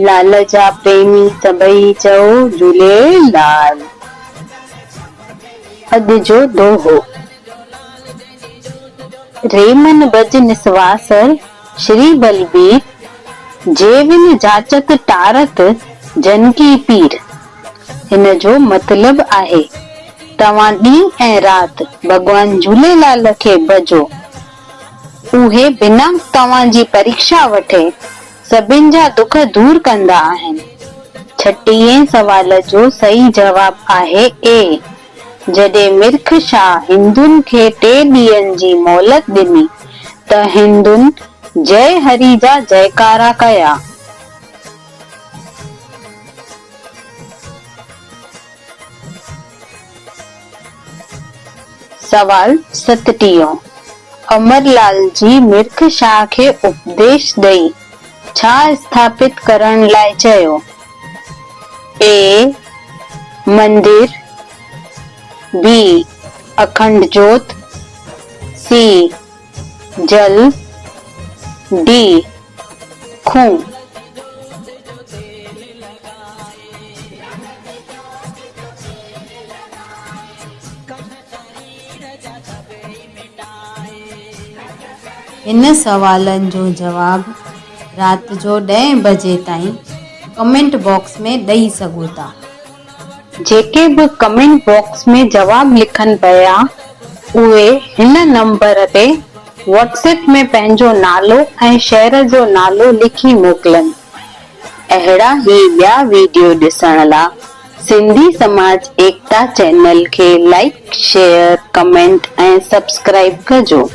लाल जा प्रेमी सभई चओ झूलेलाल। अॼु जो दोहो। रेमन बज निसवासर श्री बलबीर जेविन जाचत टारत जनकी पीर। हिन जो मतलब आहे तव्हां ॾींहुं ऐं राति भगवान झूलेलाल खे भजो, उहे बिना तव्हांजी परीक्षा वठे सभिनि जा दुख दूर कंदा आहिनि। 36 सवाल जो सही जवाब आहे ए। जॾहिं मिर्ख शाह हिंदुनि खे 3 ॾींहंनि जी मोहलत ॾिनी त हिंदुनि जय हरि जा जयकारा कया। सवाल 37। अमरलाल जी मिर्ख शाह खे उपदेश ॾेई छा स्थापित करण लाइ चयो? ए मंदिर, बी अखंड जोत, सी जल, डी खूं। इन सवालनि जो जवाब राति जो 10 बजे ताईं कमेंट बॉक्स में ॾेई सघो था। जेके बि कमेंट बॉक्स में जवाब लिखनि पिया उहे हिन नंबर ते व्हाट्सएप में पंहिंजो नालो ऐं शहर जो नालो लिखी मोकिलनि। अहिड़ा ई ॿिया वीडियो ॾिसण लाइ सिंधी समाज एकता चैनल खे लाइक, शेयर, कमेंट ऐं सब्सक्राइब कजो।